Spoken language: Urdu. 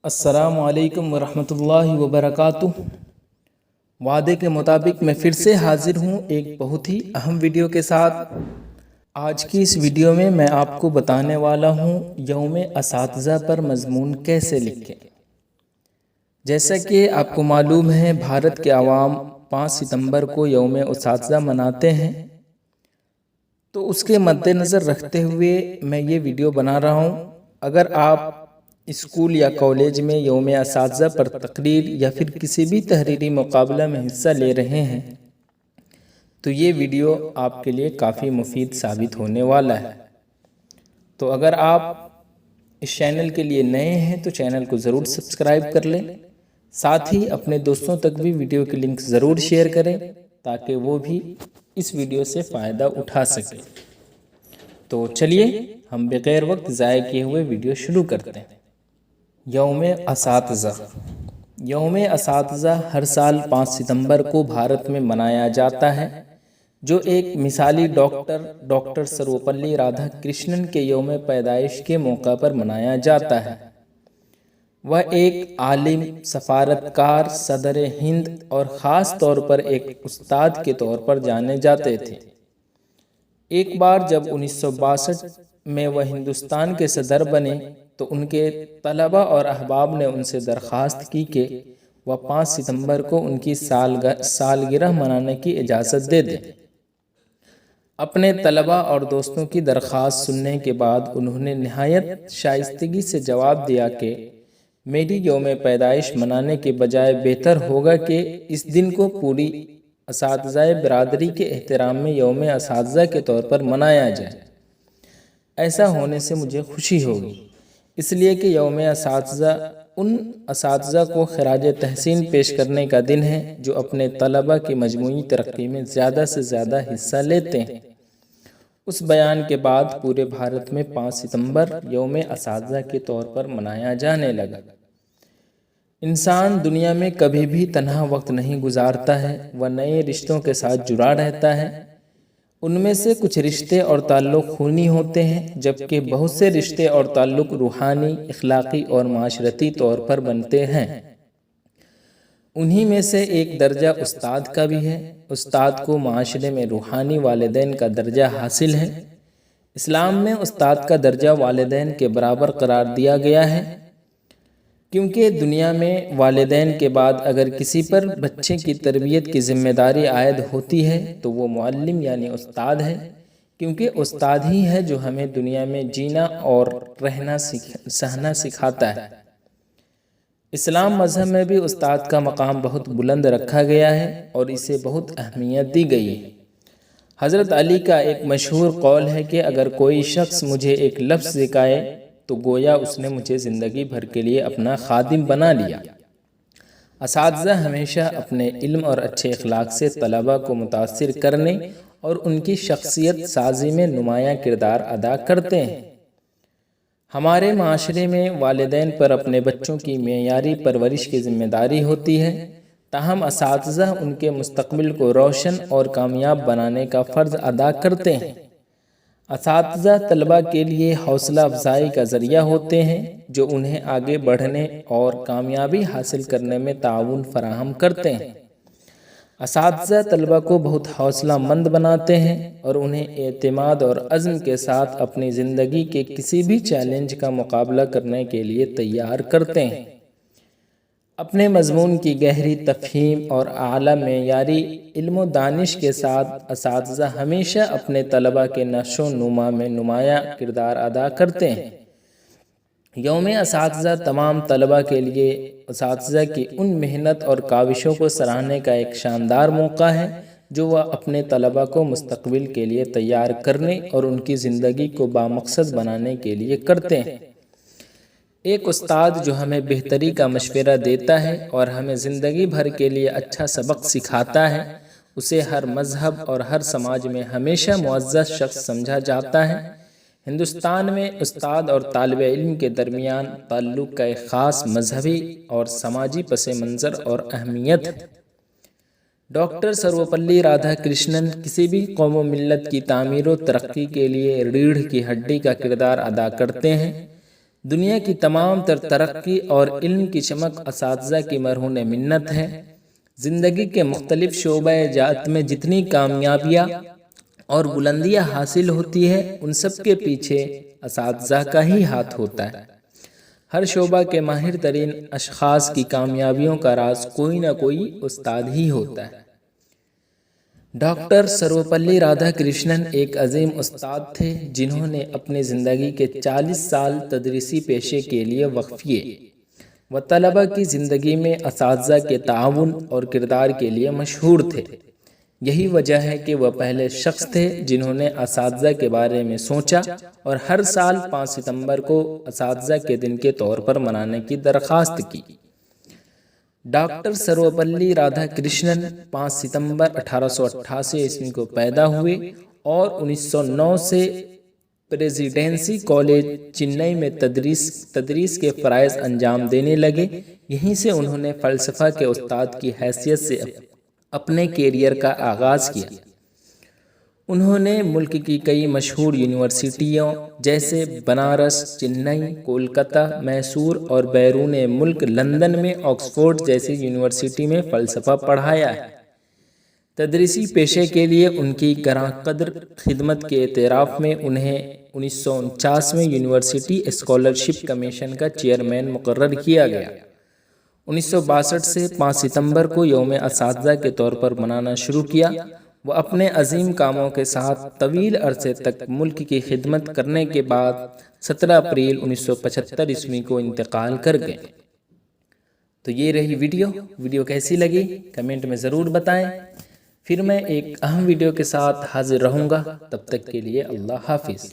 السلام علیکم ورحمۃ اللہ وبرکاتہ۔ وعدے کے مطابق میں پھر سے حاضر ہوں ایک بہت ہی اہم ویڈیو کے ساتھ۔ آج کی اس ویڈیو میں آپ کو بتانے والا ہوں یوم اساتذہ پر مضمون کیسے لکھیں۔ جیسا کہ آپ کو معلوم ہے بھارت کے عوام 5 ستمبر کو یوم اساتذہ مناتے ہیں، تو اس کے مد نظر رکھتے ہوئے میں یہ ویڈیو بنا رہا ہوں۔ اگر آپ اسکول یا کالج میں یوم اساتذہ پر تقریر یا پھر کسی بھی تحریری مقابلہ میں حصہ لے رہے ہیں تو یہ ویڈیو آپ کے لیے کافی مفید ثابت ہونے والا ہے۔ تو اگر آپ اس چینل کے لیے نئے ہیں تو چینل کو ضرور سبسکرائب کر لیں، ساتھ ہی اپنے دوستوں تک بھی ویڈیو کی لنک ضرور شیئر کریں تاکہ وہ بھی اس ویڈیو سے فائدہ اٹھا سکیں۔ تو چلیے ہم بغیر وقت ضائع کیے ہوئے ویڈیو شروع کرتے ہیں۔ یوم اساتذہ۔ یوم اساتذہ ہر سال 5 ستمبر کو بھارت میں منایا جاتا ہے، جو ایک مثالی ڈاکٹر سروپلی رادھا کرشنن کے یوم پیدائش کے موقع پر منایا جاتا ہے۔ وہ ایک عالم، سفارتکار، صدر ہند اور خاص طور پر ایک استاد کے طور پر جانے جاتے تھے۔ ایک بار جب 1962 میں وہ ہندوستان کے صدر بنے تو ان کے طلباء اور احباب نے ان سے درخواست کی کہ وہ 5 ستمبر کو ان کی سالگرہ منانے کی اجازت دے دیں۔ اپنے طلباء اور دوستوں کی درخواست سننے کے بعد انہوں نے نہایت شائستگی سے جواب دیا کہ میری یوم پیدائش منانے کے بجائے بہتر ہوگا کہ اس دن کو پوری اساتذہ برادری کے احترام میں یوم اساتذہ کے طور پر منایا جائے۔ ایسا ہونے سے مجھے خوشی ہوگی، اس لیے کہ یوم اساتذہ ان اساتذہ کو خراج تحسین پیش کرنے کا دن ہے جو اپنے طلباء کی مجموعی ترقی میں زیادہ سے زیادہ حصہ لیتے ہیں۔ اس بیان کے بعد پورے بھارت میں 5 ستمبر یوم اساتذہ کے طور پر منایا جانے لگا۔ انسان دنیا میں کبھی بھی تنہا وقت نہیں گزارتا ہے، وہ نئے رشتوں کے ساتھ جڑا رہتا ہے۔ ان میں سے کچھ رشتے اور تعلق خونی ہوتے ہیں، جبکہ بہت سے رشتے اور تعلق روحانی، اخلاقی اور معاشرتی طور پر بنتے ہیں۔ انہی میں سے ایک درجہ استاد کا بھی ہے۔ استاد کو معاشرے میں روحانی والدین کا درجہ حاصل ہے۔ اسلام میں استاد کا درجہ والدین کے برابر قرار دیا گیا ہے، کیونکہ دنیا میں والدین کے بعد اگر کسی پر بچے کی تربیت کی ذمہ داری عائد ہوتی ہے تو وہ معلم یعنی استاد ہے، کیونکہ استاد ہی ہے جو ہمیں دنیا میں جینا اور رہنا سہنا سکھاتا ہے۔ اسلام مذہب میں بھی استاد کا مقام بہت بلند رکھا گیا ہے اور اسے بہت اہمیت دی گئی ہے۔ حضرت علی کا ایک مشہور قول ہے کہ اگر کوئی شخص مجھے ایک لفظ سکھائے تو گویا اس نے مجھے زندگی بھر کے لیے اپنا خادم بنا لیا۔ اساتذہ ہمیشہ اپنے علم اور اچھے اخلاق سے طلباء کو متاثر کرنے اور ان کی شخصیت سازی میں نمایاں کردار ادا کرتے ہیں۔ ہمارے معاشرے میں والدین پر اپنے بچوں کی معیاری پرورش کی ذمہ داری ہوتی ہے، تاہم اساتذہ ان کے مستقبل کو روشن اور کامیاب بنانے کا فرض ادا کرتے ہیں۔ اساتذہ طلباء کے لیے حوصلہ افزائی کا ذریعہ ہوتے ہیں، جو انہیں آگے بڑھنے اور کامیابی حاصل کرنے میں تعاون فراہم کرتے ہیں۔ اساتذہ طلباء کو بہت حوصلہ مند بناتے ہیں اور انہیں اعتماد اور عزم کے ساتھ اپنی زندگی کے کسی بھی چیلنج کا مقابلہ کرنے کے لیے تیار کرتے ہیں۔ اپنے مضمون کی گہری تفہیم اور اعلیٰ معیاری علم و دانش کے ساتھ اساتذہ ہمیشہ اپنے طلباء کے نشو و نما میں نمایاں کردار ادا کرتے ہیں۔ یوم اساتذہ تمام طلباء کے لیے اساتذہ کی ان محنت اور کاوشوں کو سراہنے کا ایک شاندار موقع ہے جو وہ اپنے طلباء کو مستقبل کے لیے تیار کرنے اور ان کی زندگی کو بامقصد بنانے کے لیے کرتے ہیں۔ ایک استاد جو ہمیں بہتری کا مشورہ دیتا ہے اور ہمیں زندگی بھر کے لیے اچھا سبق سکھاتا ہے، اسے ہر مذہب اور ہر سماج میں ہمیشہ معزز شخص سمجھا جاتا ہے۔ ہندوستان میں استاد اور طالب علم کے درمیان تعلق کا ایک خاص مذہبی اور سماجی پس منظر اور اہمیت ہے۔ ڈاکٹر سروپلی رادھا کرشنن کسی بھی قوم و ملت کی تعمیر و ترقی کے لیے ریڑھ کی ہڈی کا کردار ادا کرتے ہیں۔ دنیا کی تمام تر ترقی اور علم کی چمک اساتذہ کی مرہون منت ہے۔ زندگی کے مختلف شعبہ جات میں جتنی کامیابیاں اور بلندیاں حاصل ہوتی ہے ان سب کے پیچھے اساتذہ کا ہی ہاتھ ہوتا ہے۔ ہر شعبہ کے ماہر ترین اشخاص کی کامیابیوں کا راز کوئی نہ کوئی استاد ہی ہوتا ہے۔ ڈاکٹر سروپلی رادھا کرشنن ایک عظیم استاد تھے جنہوں نے اپنی زندگی کے 40 سال تدریسی پیشے کے لیے وقف کیے۔ وہ طلبہ کی زندگی میں اساتذہ کے تعاون اور کردار کے لیے مشہور تھے۔ یہی وجہ ہے کہ وہ پہلے شخص تھے جنہوں نے اساتذہ کے بارے میں سوچا اور ہر سال 5 ستمبر کو اساتذہ کے دن کے طور پر منانے کی درخواست کی۔ ڈاکٹر سروپلی رادھا کرشنن 5 ستمبر 1888 عیسوی کو پیدا ہوئے اور 1909 سے پریزیڈنسی کالج چنئی میں تدریس کے فرائض انجام دینے لگے۔ یہیں سے انہوں نے فلسفہ کے استاد کی حیثیت سے اپنے کیریئر کا آغاز کیا۔ انہوں نے ملک کی کئی مشہور یونیورسٹیوں جیسے بنارس، چنئی، کولکتہ، میسور اور بیرون ملک لندن میں آکسفورڈ جیسی یونیورسٹی میں فلسفہ پڑھایا ہے۔ تدریسی پیشے کے لیے ان کی گراں قدر خدمت کے اعتراف میں انہیں 1949 میں یونیورسٹی اسکالرشپ کمیشن کا چیئرمین مقرر کیا گیا۔ 1962 سے 5 ستمبر کو یوم اساتذہ کے طور پر منانا شروع کیا۔ وہ اپنے عظیم کاموں کے ساتھ طویل عرصے تک ملک کی خدمت کرنے کے بعد 17 اپریل 1975 عیسوی کو انتقال کر گئے۔ تو یہ رہی ویڈیو کیسی لگی کمنٹ میں ضرور بتائیں۔ پھر میں ایک اہم ویڈیو کے ساتھ حاضر رہوں گا، تب تک کے لیے اللہ حافظ۔